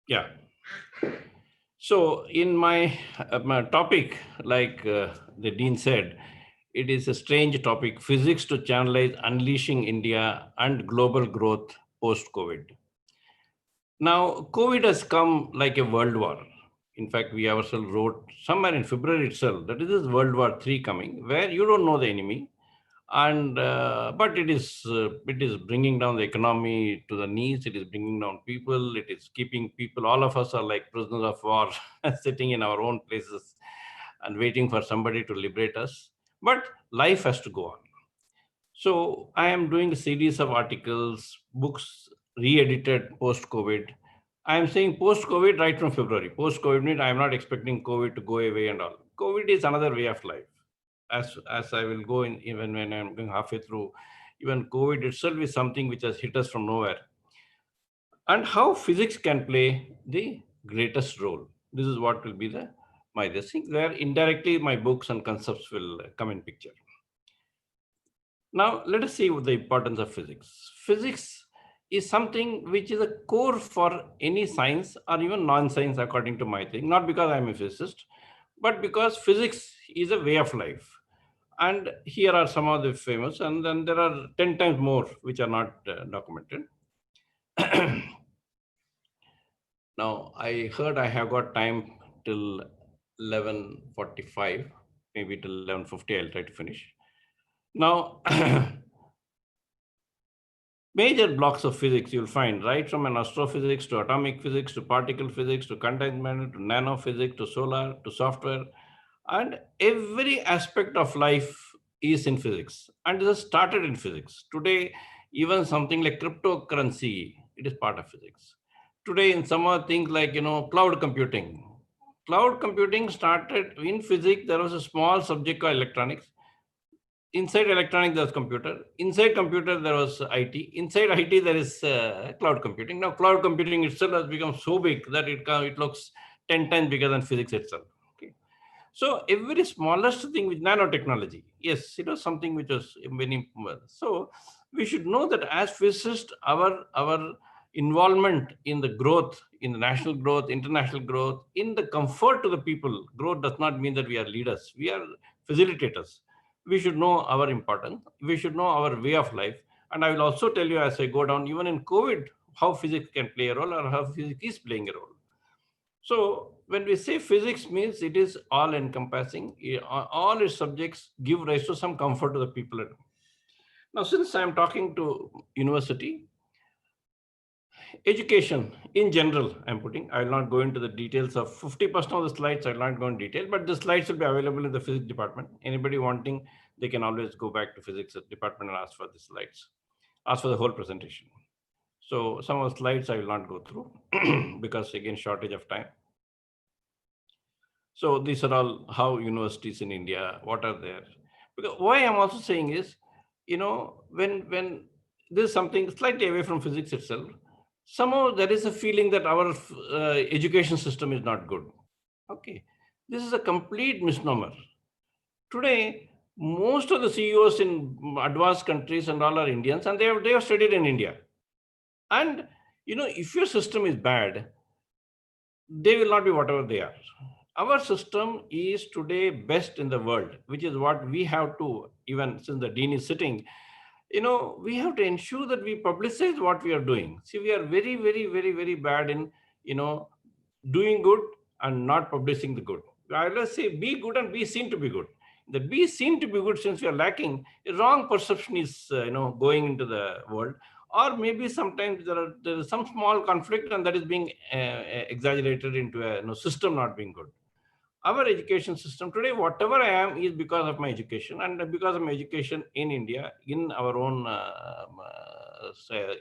Yeah. So in my topic, like the dean said, it is a strange topic: physics to channelize unleashing India and global growth post COVID. Now, COVID has come like a world war. In fact, we ourselves wrote somewhere in February itself that it is World War III coming, where you don't know the enemy, and but it is bringing down the economy to the knees. It is bringing down people. It is keeping people. All of us are like prisoners of war, sitting in our own places and waiting for somebody to liberate us. But life has to go on. So I am doing a series of articles, books re-edited post-COVID. I am saying post-COVID right from February. Post-COVID means I am not expecting COVID to go away and all. COVID is another way of life. As I will go in, even when I'm going halfway through, even COVID itself is something which has hit us from nowhere. And how physics can play the greatest role. This is what will be the my this thing, where indirectly my books and concepts will come in picture. Now, let us see what the importance of physics. Physics is something which is a core for any science or even non-science, according to my thing. Not because I'm a physicist, but because physics is a way of life. And here are some of the famous, and then there are 10 times more which are not documented. Now, I heard I have got time till 11:45, maybe till 11:50. I'll try to finish. Now, major blocks of physics you'll find right from an astrophysics to atomic physics to particle physics to containment to nanophysics to solar to software, and every aspect of life is in physics, and it has started in physics. Today, even something like cryptocurrency, it is part of physics. Today, in some other things like cloud computing. Cloud computing started in physics. There was a small subject called electronics. Inside electronics there's computer, inside computer there was IT, inside IT there is cloud computing. Now cloud computing itself has become so big that it looks 10 times bigger than physics itself. Okay, so every smallest thing with nanotechnology, yes, it was something which was very so we should know that as physicists our involvement in the growth, in the national growth, international growth, in the comfort to the people. Growth does not mean that we are leaders, we are facilitators. We should know our importance, we should know our way of life. And I will also tell you as I go down, even in COVID, how physics can play a role or how physics is playing a role. So when we say physics means it is all encompassing, all its subjects give rise to some comfort to the people. Now, since I am talking to university, education in general, I'm putting, I will not go into the details of 50% of the slides. I will not go in detail, but the slides will be available in the physics department. Anybody wanting, they can always go back to physics department and ask for the slides, ask for the whole presentation. So some of the slides I will not go through because again, shortage of time. So these are all how universities in India, what are there. Because why I'm also saying is, when there's something slightly away from physics itself, somehow there is a feeling that our education system is not good. Okay, this is a complete misnomer. Today, most of the CEOs in advanced countries and all are Indians, and they have studied in India. And if your system is bad, they will not be whatever they are. Our system is today best in the world, which is what we have to, even since the dean is sitting, we have to ensure that we publicize what we are doing. See, we are very, very, very, very bad in, doing good and not publishing the good. I always say be good and be seen to be good. The be seen to be good, since we are lacking, a wrong perception is, going into the world. Or maybe sometimes there is some small conflict and that is being exaggerated into a system not being good. Our education system today, whatever I am, is because of my education, and because of my education in India, in our own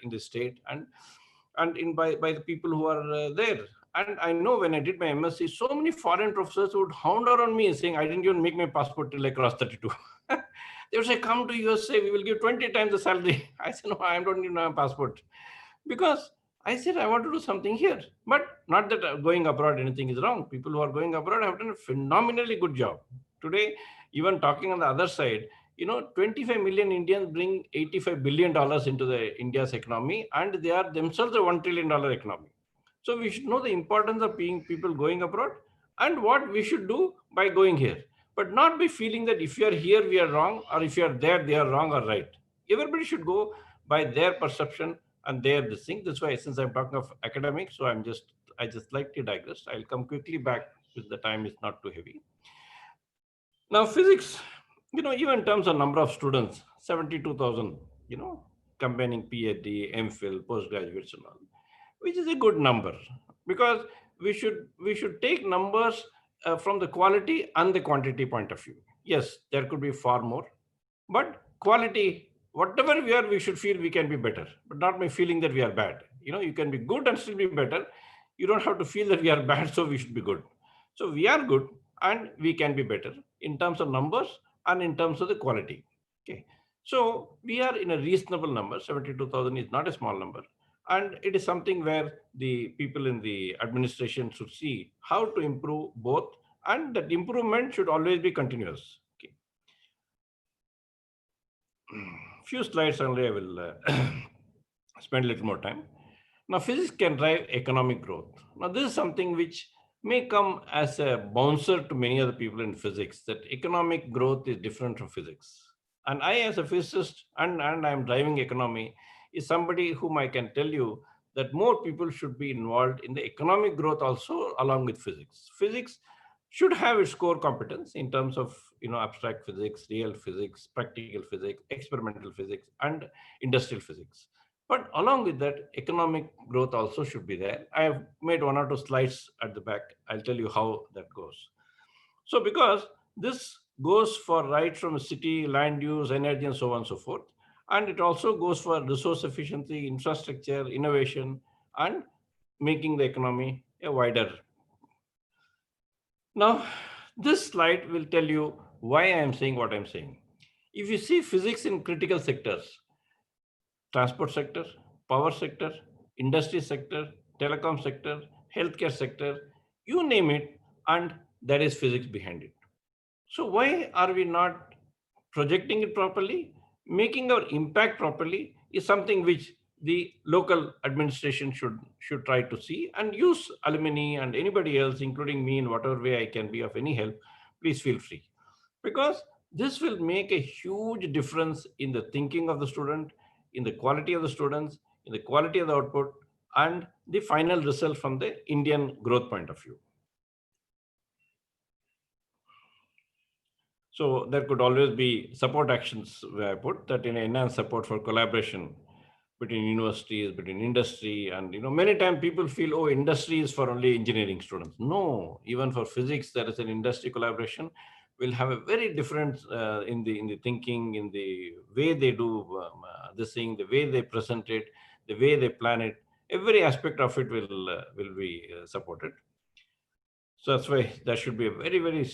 in the state, and in by the people who are there. And I know when I did my MSc, so many foreign professors would hound around me saying I didn't even make my passport till I crossed 32. They would say, come to USA, we will give 20 times the salary. I said, no, I don't need a passport. Because I said, I want to do something here. But not that going abroad, anything is wrong. People who are going abroad have done a phenomenally good job. Today, even talking on the other side, 25 million Indians bring $85 billion into the India's economy, and they are themselves a $1 trillion economy. So we should know the importance of being people going abroad and what we should do by going here, but not be feeling that if you are here we are wrong, or if you are there they are wrong or right. Everybody should go by their perception and their this thing. That's why, since I'm talking of academics, so I just slightly digress. I'll come quickly back if the time is not too heavy. Now, physics, even in terms of number of students, 72,000, combining PhD, MPhil, postgraduates and all, which is a good number, because we should take numbers from the quality and the quantity point of view. Yes, there could be far more, but quality, whatever we are, we should feel we can be better, but not by feeling that we are bad. You can be good and still be better. You don't have to feel that we are bad, so we should be good. So we are good and we can be better in terms of numbers and in terms of the quality. Okay. So we are in a reasonable number. 72,000 is not a small number. And it is something where the people in the administration should see how to improve both, and that improvement should always be continuous. Okay. Few slides only I will spend a little more time. Now, physics can drive economic growth. Now, this is something which may come as a bouncer to many other people in physics, that economic growth is different from physics. And I, as a physicist, and I'm driving economy, is somebody whom I can tell you that more people should be involved in the economic growth also along with physics. Physics should have its core competence in terms of abstract physics, real physics, practical physics, experimental physics, and industrial physics. But along with that, economic growth also should be there. I have made one or two slides at the back. I'll tell you how that goes. So because this goes for right from city, land use, energy, and so on and so forth. And it also goes for resource efficiency, infrastructure, innovation, and making the economy a wider. Now, this slide will tell you why I am saying what I'm saying. If you see physics in critical sectors, transport sector, power sector, industry sector, telecom sector, healthcare sector, you name it, and there is physics behind it. So why are we not projecting it properly? Making our impact properly is something which the local administration should try to see, and use alumni and anybody else, including me, in whatever way I can be of any help. Please feel free, because this will make a huge difference in the thinking of the student, in the quality of the students, in the quality of the output, and the final result from the Indian growth point of view. So there could always be support actions where I put that in enhanced support for collaboration between universities, between industry, and many times people feel, oh, industry is for only engineering students. No, even for physics, there is an industry collaboration. Will have a very different in the thinking, in the way they do this thing, the way they present it, the way they plan it. Every aspect of it will be supported. So that's why that should be a very, very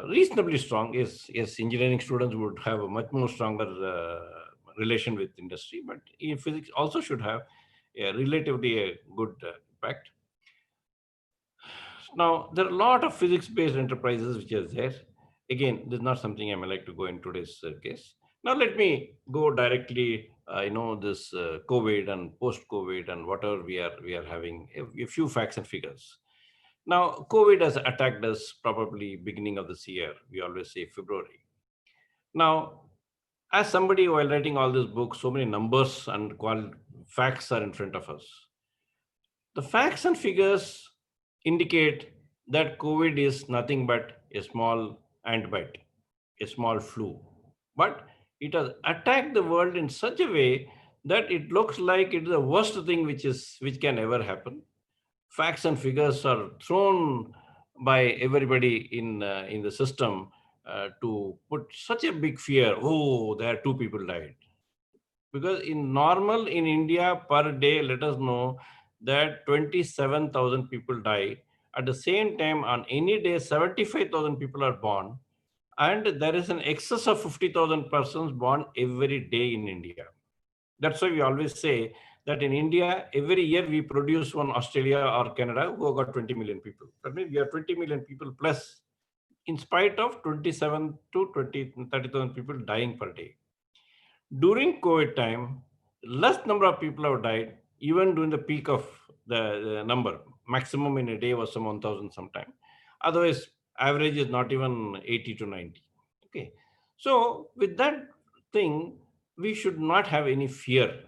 reasonably strong. Yes, engineering students would have a much more stronger relation with industry, but in physics also should have a relatively a good impact. Now, there are a lot of physics-based enterprises which are there. Again, this is not something I may like to go in today's case. Now, let me go directly, this COVID and post-COVID and whatever we are having, a few facts and figures. Now, COVID has attacked us probably beginning of this year. We always say February. Now, as somebody while writing all these books, so many numbers and facts are in front of us. The facts and figures indicate that COVID is nothing but a small ant bite, a small flu. But it has attacked the world in such a way that it looks like it is the worst thing which can ever happen. Facts and figures are thrown by everybody in the system to put such a big fear. Oh, there are 2 people died. Because in normal in India per day, let us know that 27,000 people die. At the same time, on any day, 75,000 people are born. And there is an excess of 50,000 persons born every day in India. That's why we always say that in India, every year we produce one Australia or Canada who have got 20 million people. That means we have 20 million people plus, in spite of 27 to 30,000 people dying per day. During COVID time, less number of people have died, even during the peak of the number. maximum in a day was some 1000 sometime. Otherwise, average is not even 80 to 90. Okay. So with that thing, we should not have any fear.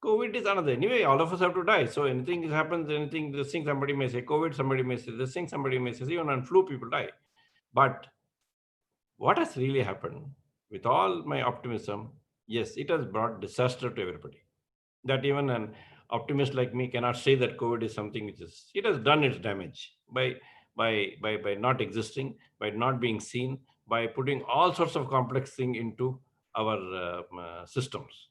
COVID is another. Anyway, all of us have to die. So anything happens, anything, this thing somebody may say COVID, somebody may say this thing, somebody may say, even on flu, people die. But what has really happened, with all my optimism, yes, it has brought disaster to everybody. That even an optimist like me cannot say that COVID is something which is, it has done its damage by not existing, by not being seen, by putting all sorts of complex thing into our systems.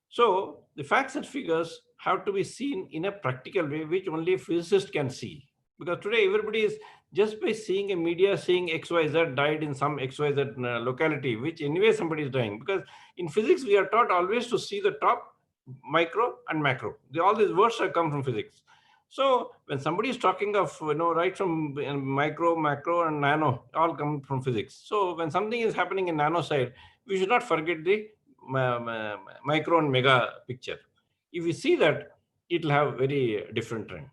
So the facts and figures have to be seen in a practical way, which only a physicist can see. Because today everybody is just by seeing a media saying XYZ died in some XYZ locality, which anyway somebody is dying. Because in physics we are taught always to see the top, micro and macro. All these words have come from physics. So when somebody is talking of, right from micro, macro, and nano, all come from physics. So when something is happening in nano side, we should not forget the micro and mega picture. If we see that, it will have very different trend.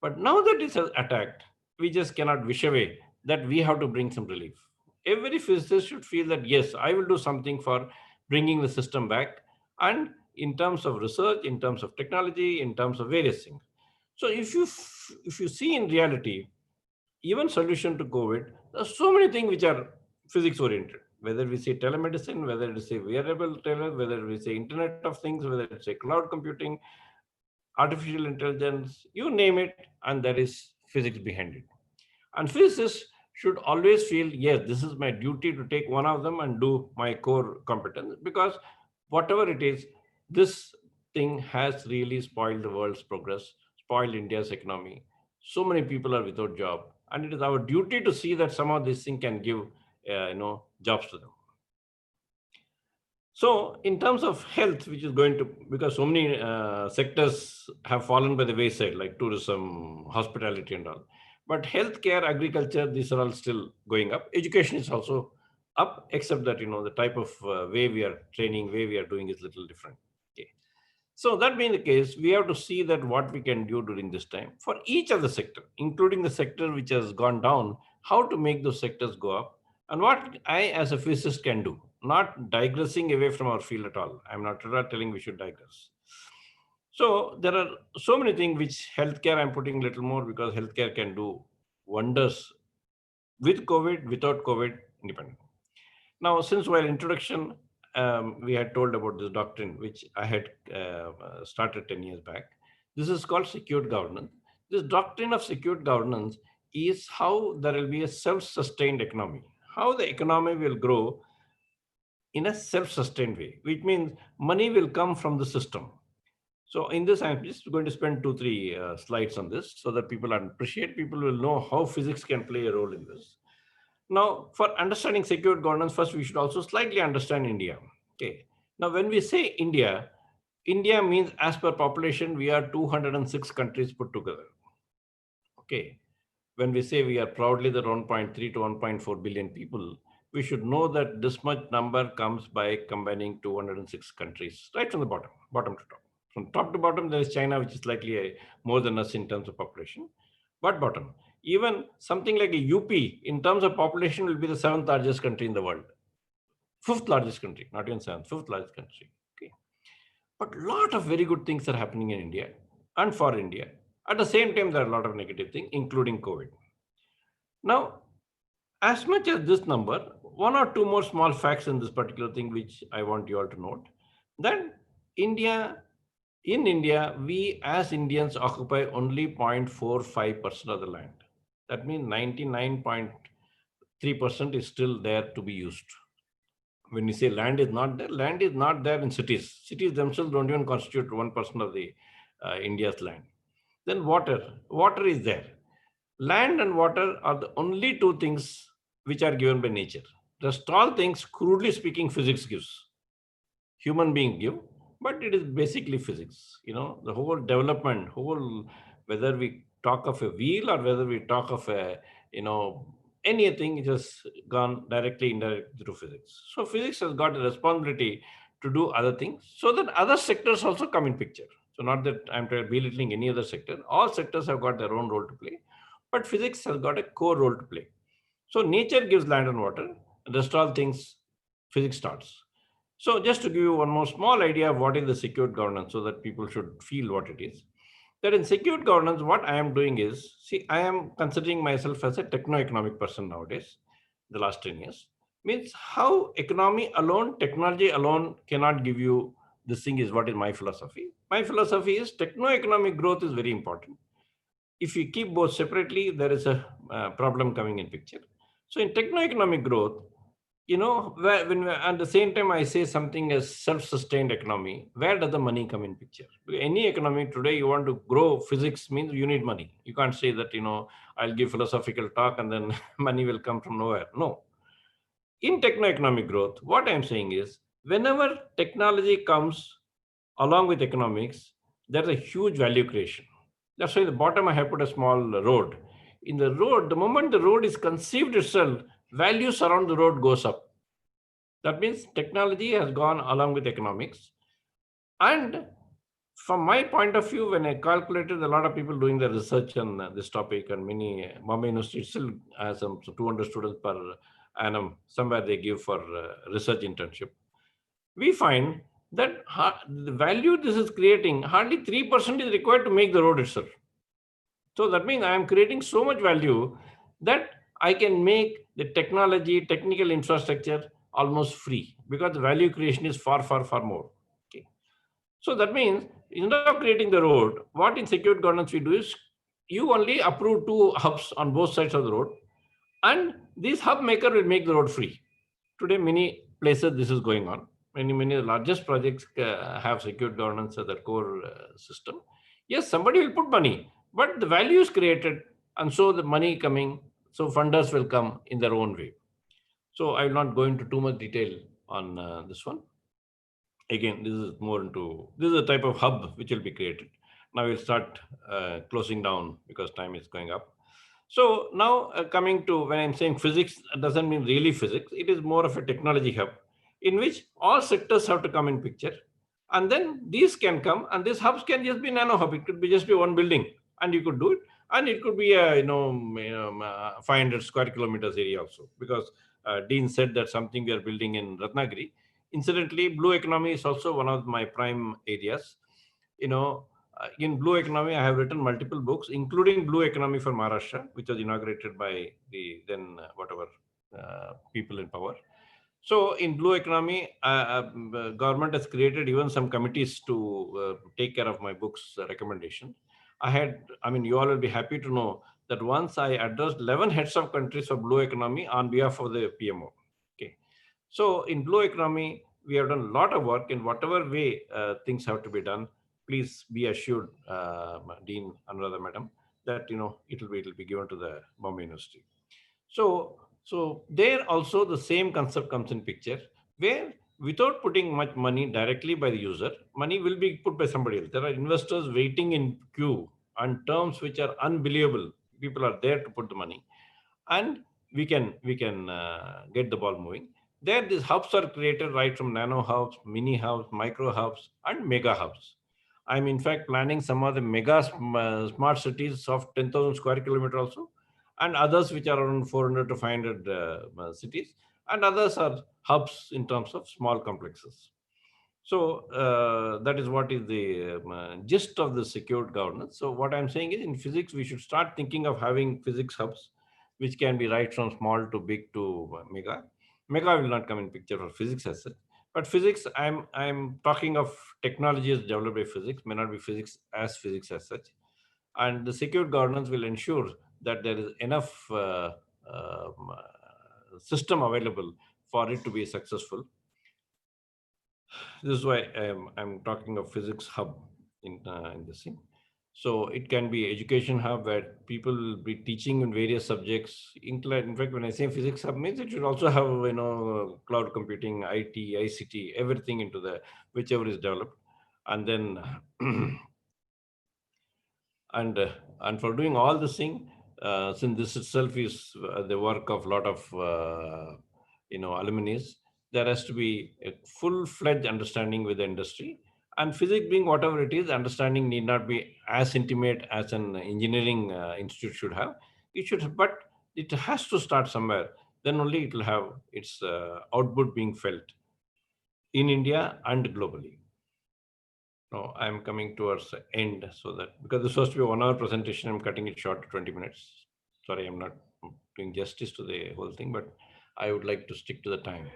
But now that it's attacked, we just cannot wish away that we have to bring some relief. Every physicist should feel that, yes, I will do something for bringing the system back. And in terms of research, in terms of technology, in terms of various things. So if you see in reality, even solution to COVID, there are so many things which are physics oriented. Whether we say telemedicine, whether it is a wearable whether we say Internet of Things, whether it's a cloud computing, artificial intelligence, you name it, and there is physics behind it. And physicists should always feel, yes, this is my duty to take one of them and do my core competence, because whatever it is, this thing has really spoiled the world's progress, spoiled India's economy. So many people are without job, and it is our duty to see that some of this thing can give, jobs to them. So, in terms of health, which is going to, because so many sectors have fallen by the wayside, like tourism, hospitality, and all. But healthcare, agriculture, these are all still going up. Education is also up, except that, the type of way we are training, way we are doing is a little different. Okay. So, that being the case, we have to see that what we can do during this time for each of the sector, including the sector which has gone down, how to make those sectors go up, and what I, as a physicist, can do. Not digressing away from our field at all. I'm not telling we should digress. So there are so many things which healthcare I'm putting a little more, because healthcare can do wonders with COVID, without COVID, independent. Now, since while introduction, we had told about this doctrine, which I had started 10 years back. This is called secured governance. This doctrine of secured governance is how there will be a self-sustained economy, how the economy will grow in a self-sustained way, which means money will come from the system. So in this, I'm just going to spend 2, 3 slides on this so that people appreciate, people will know how physics can play a role in this. Now, for understanding secured governance, first we should also slightly understand India. Okay. Now, when we say India, India means as per population, we are 206 countries put together. Okay. When we say we are proudly the 1.3 to 1.4 billion people, we should know that this much number comes by combining 206 countries, right from the bottom to top. From top to bottom, there is China, which is slightly more than us in terms of population. But bottom, even something like a UP, in terms of population, will be the 7th largest country in the world. 5th largest country, not even 7th, 5th largest country. Okay. But a lot of very good things are happening in India and for India. At the same time, there are a lot of negative things, including COVID. Now, as much as this number, one or two more small facts in this particular thing, which I want you all to note. Then in India, we as Indians occupy only 0.45% of the land. That means 99.3% is still there to be used. When you say land is not there in cities. Cities themselves don't even constitute 1% of the India's land. Then water is there. Land and water are the only two things which are given by nature. Rest all things, crudely speaking, physics gives. Human being give, but it is basically physics. The whole development, whether we talk of a wheel or whether we talk of anything, it has gone directly, indirectly through physics. So physics has got a responsibility to do other things so that other sectors also come in picture. So not that I'm belittling any other sector. All sectors have got their own role to play, but physics has got a core role to play. So nature gives land and water, and rest all things physics starts. So just to give you one more small idea of what is the secured governance, so that people should feel what it is. That in secured governance, what I am doing is, see, I am considering myself as a techno-economic person nowadays, the last 10 years. Means how economy alone, technology alone cannot give you this thing is what is my philosophy. My philosophy is techno-economic growth is very important. If you keep both separately, there is a problem coming in picture. So in techno-economic growth, when at the same time I say something as self-sustained economy, where does the money come in picture? Any economy today, you want to grow physics means you need money. You can't say that, I'll give philosophical talk and then money will come from nowhere. No. In techno-economic growth, what I'm saying is whenever technology comes along with economics, there's a huge value creation. That's why the bottom I have put a small road. In the road, the moment the road is conceived itself, values around the road goes up. That means technology has gone along with economics. And from my point of view, when I calculated a lot of people doing the research on this topic, and many Bombay University still has some 200 students per annum, somewhere they give for research internship. We find that the value this is creating, hardly 3% is required to make the road itself. So that means I am creating so much value that I can make the technology, technical infrastructure almost free, because the value creation is far, far, far more. Okay. So that means instead of creating the road, what in secured governance we do is you only approve two hubs on both sides of the road, and this hub maker will make the road free. Today, many places this is going on. Many largest projects have secured governance as their core system. Yes, somebody will put money, but the value is created, and so the money coming, so funders will come in their own way. So I will not go into too much detail on this one. Again, this is more into, this is a type of hub which will be created. Now we'll start closing down because time is going up. So now coming to, when I'm saying physics, it doesn't mean really physics. It is more of a technology hub in which all sectors have to come in picture. And then these can come, and these hubs can just be nano hub. It could be just be one building, and you could do it. And it could be a 500 square kilometers area also, because Dean said that something we are building in Ratnagiri. Incidentally, blue economy is also one of my prime areas. In blue economy, I have written multiple books, including Blue Economy for Maharashtra, which was inaugurated by the then whatever people in power. So in blue economy, government has created even some committees to take care of my books recommendation. You all will be happy to know that once I addressed 11 heads of countries for blue economy on behalf of the PMO. Okay. So in blue economy, we have done a lot of work in whatever way things have to be done. Please be assured, Dean Anuradha Madam, that it will be given to the Bombay University. So there also the same concept comes in picture, where without putting much money directly by the user, money will be put by somebody else. There are investors waiting in queue on terms which are unbelievable. People are there to put the money, and we can get the ball moving. There, these hubs are created right from nano hubs, mini hubs, micro hubs, and mega hubs. I'm in fact planning some of the mega smart cities of 10,000 square kilometer also, and others which are around 400 to 500 cities, and others are hubs in terms of small complexes. So that is what is the gist of the secured governance. So what I'm saying is, in physics, we should start thinking of having physics hubs, which can be right from small to big to mega. Mega will not come in picture for physics as such, but physics, I'm talking of technologies developed by physics, may not be physics as such, and the secured governance will ensure that there is enough system available for it to be successful. This is why I'm talking of physics hub in this thing. So it can be education hub where people will be teaching in various subjects. In fact, when I say physics hub, means it should also have cloud computing, IT, ICT, everything into the whichever is developed, and then and for doing all this thing, since this itself is the work of a lot of alumni, there has to be a full-fledged understanding with the industry, And physics being whatever it is, understanding need not be as intimate as an engineering institute should have. It should, but it has to start somewhere. Then only it will have its output being felt in India and globally. No, I'm coming towards the end, so that because this was to be a 1 hour presentation, I'm cutting it short to 20 minutes. Sorry, I'm not doing justice to the whole thing, but I would like to stick to the time.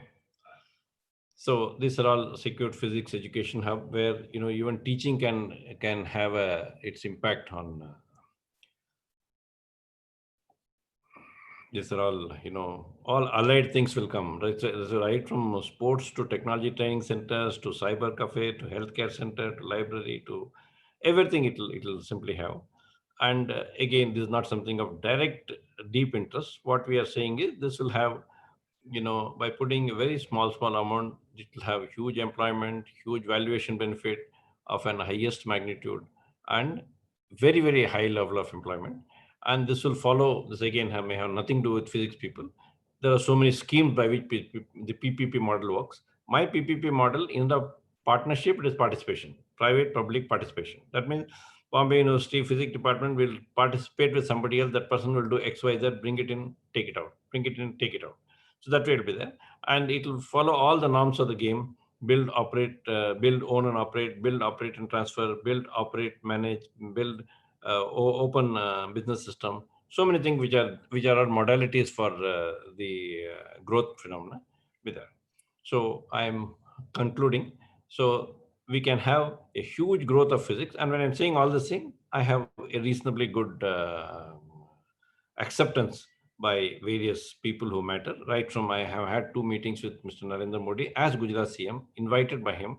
So these are all secured physics education hub where even teaching can have its impact on. These are all allied things will come, right? So right from sports to technology training centers to cyber cafe to healthcare center to library to everything, it'll simply have. And again, this is not something of direct deep interest. What we are saying is this will have, by putting a very small amount, it will have huge employment, huge valuation benefit of an highest magnitude, and very high level of employment. And this will follow, this again may have nothing to do with physics people. There are so many schemes by which the PPP model works. My PPP model, in the partnership, it is participation, private public participation. That means Bombay University Physics Department will participate with somebody else. That person will do XYZ, bring it in, take it out, bring it in, take it out. So that way it'll be there, and it will follow all the norms of the game: build, operate, build, own and operate, build, operate and transfer, build, operate, manage, build, open business system. So many things which are modalities for the growth phenomena with that. So I'm concluding. So we can have a huge growth of physics, and when I'm saying all this thing, I have a reasonably good acceptance by various people who matter. Right from, I have had two meetings with Mr. Narendra Modi as Gujarat CM, invited by him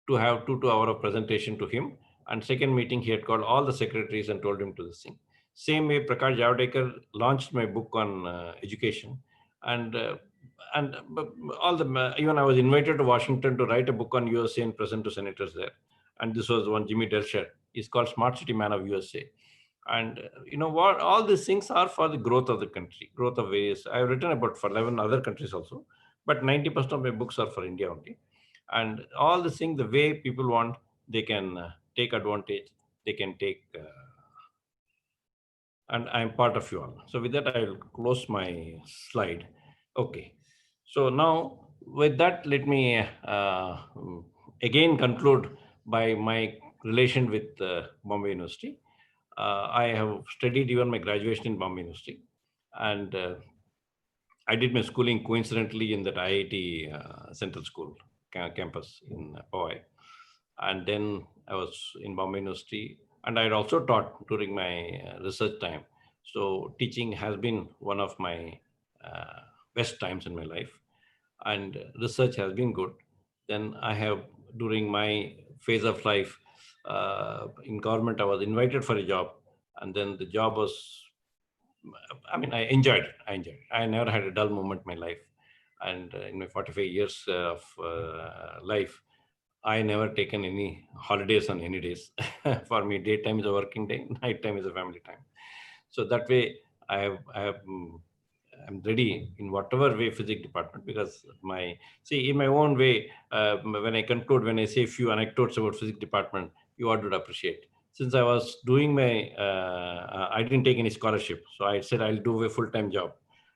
to have 2 hour of presentation to him. And second meeting, he had called all the secretaries and told him to this thing. Same way, Prakash Javadekar launched my book on education, and all the even I was invited to Washington to write a book on USA and present to senators there. And this was one Jimmy Delshire. He's called Smart City Man of USA. And you know what? All these things are for the growth of the country, growth of various. I have written about for 11 other countries also, but 90% of my books are for India only. And all the things, the way people want, they can take advantage. They can take, and I'm part of you all. So with that, I'll close my slide. Okay. So now with that, let me again conclude by my relation with Bombay University. I have studied even my graduation in Bombay University, and I did my schooling coincidentally in that IIT Central School campus in Powai, and then I was in Bombay University, and I had also taught during my research time. So teaching has been one of my uh, best times in my life, and research has been good. Then I have, during my phase of life in government, I was invited for a job, and then the job was, I mean, I enjoyed it. I enjoyed it. I never had a dull moment in my life. And in my 45 years of life, I never taken any holidays on any days. For me, daytime is a working day, night time is a family time. So that way, I'm ready in whatever way physics department, because my, see, in my own way, when I conclude, when I say a few anecdotes about physics department, you all would appreciate. Since I was doing my, I didn't take any scholarship, so I said I'll do a full-time job,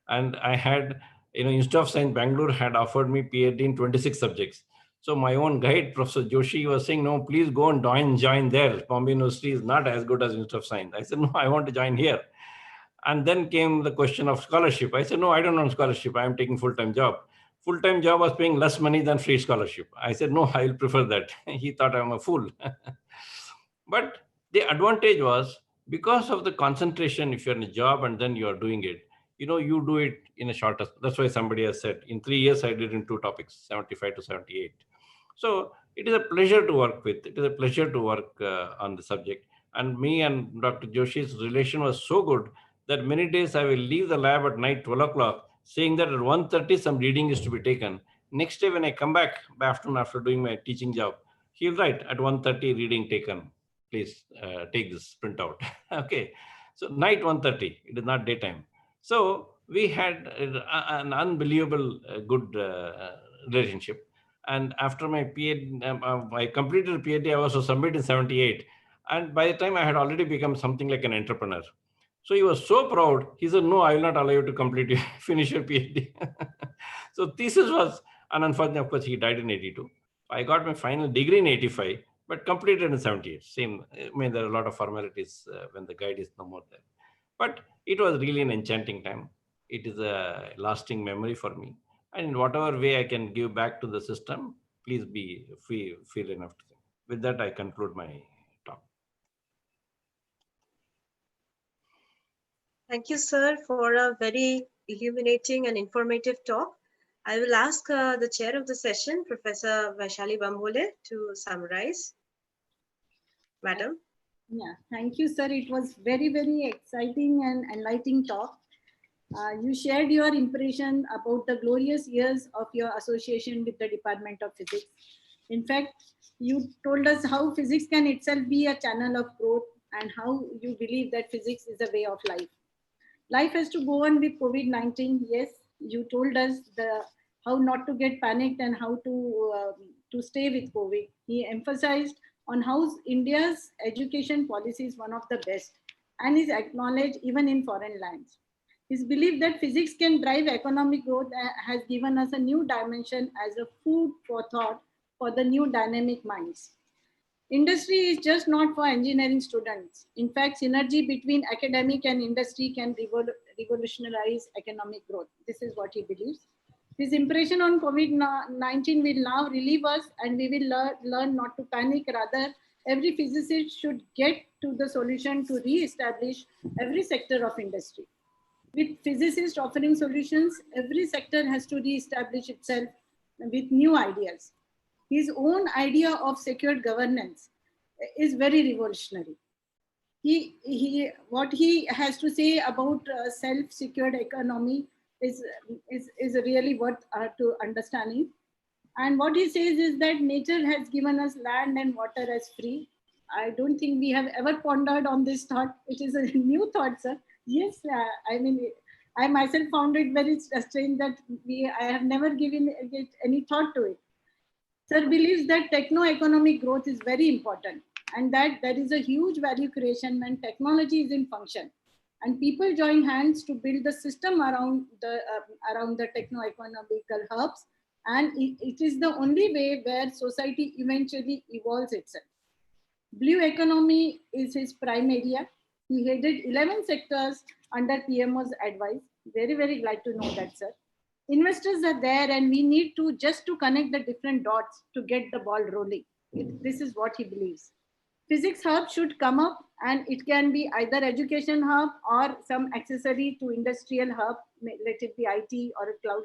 and I had, Institute of Science Bangalore had offered me PhD in 26 subjects. So my own guide, Professor Joshi, was saying, no, please go and join there. Bombay University is not as good as Institute of Science. I said, no, I want to join here. And then came the question of scholarship. I said, no, I don't want scholarship. I am taking full-time job. Full-time job was paying less money than free scholarship. I said, no, I will prefer that. He thought I'm a fool. But the advantage was, because of the concentration, if you're in a job and then you are doing it, you do it in a shorter. That's why somebody has said, in 3 years, I did in two topics, 75 to 78. So it is a pleasure to work with. It is a pleasure to work on the subject. And me and Dr. Joshi's relation was so good that many days I will leave the lab at night, 12 o'clock, saying that at 1:30 some reading is to be taken. Next day when I come back by afternoon after doing my teaching job, he'll write at 1:30 reading taken. Please take this printout. Okay. So night 1:30, it is not daytime. So we had an unbelievable good relationship. And after my PhD, I completed PhD, I was to submit in 78. And by the time I had already become something like an entrepreneur. So he was so proud. He said, "No, I will not allow you to complete your, finish your PhD." So thesis was, and unfortunately, of course, he died in 82. I got my final degree in 85, but completed in 78. Same, I mean, there are a lot of formalities when the guide is no more there. But it was really an enchanting time. It is a lasting memory for me. And in whatever way I can give back to the system, please be feel enough to think. With that, I conclude my talk. Thank you, sir, for a very illuminating and informative talk. I will ask the chair of the session, Professor Vaishali Bambole, to summarize. Madam. Yeah, thank you, sir. It was very, very exciting and enlightening talk. You shared your impression about the glorious years of your association with the Department of Physics. In fact, you told us how physics can itself be a channel of growth and how you believe that physics is a way of life. Life has to go on with COVID-19. Yes, you told us how not to get panicked and how to stay with COVID. He emphasized on how India's education policy is one of the best and is acknowledged even in foreign lands. His belief that physics can drive economic growth has given us a new dimension as a food for thought for the new dynamic minds. Industry is just not for engineering students. In fact, synergy between academic and industry can revolutionize economic growth. This is what he believes. His impression on COVID-19 will now relieve us and we will learn not to panic. Rather, every physicist should get to the solution to re-establish every sector of industry. With physicists offering solutions, every sector has to re-establish itself with new ideas. His own idea of secured governance is very revolutionary. What he has to say about self-secured economy is really worth to understanding. And what he says is that nature has given us land and water as free. I don't think we have ever pondered on this thought. It is a new thought, sir. Yes, I mean, I myself found it very strange that I have never given it any thought to it. Sir believes that techno-economic growth is very important and that there is a huge value creation when technology is in function and people join hands to build the system around the techno-economical hubs, and it is the only way where society eventually evolves itself. Blue economy is his prime area. He headed 11 sectors under PMO's advice. Very, very glad to know that, sir. Investors are there and we need to just to connect the different dots to get the ball rolling. This is what he believes. Physics hub should come up and it can be either education hub or some accessory to industrial hub, let it be IT or a cloud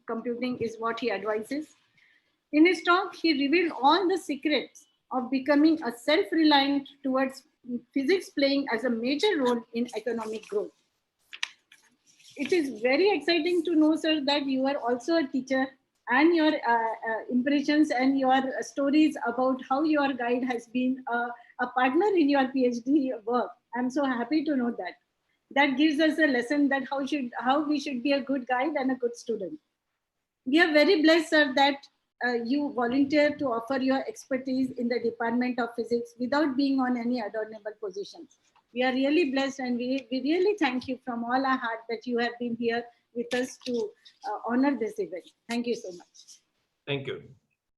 computing is what he advises. In his talk, he revealed all the secrets of becoming a self-reliant towards physics playing as a major role in economic growth. It is very exciting to know, sir, that you are also a teacher and your impressions and your stories about how your guide has been a partner in your PhD work. I'm so happy to know that. That gives us a lesson that how we should be a good guide and a good student. We are very blessed, sir, that you volunteer to offer your expertise in the Department of Physics without being on any adornable positions. We are really blessed and we really thank you from all our heart that you have been here with us to honor this event. Thank you so much. Thank you.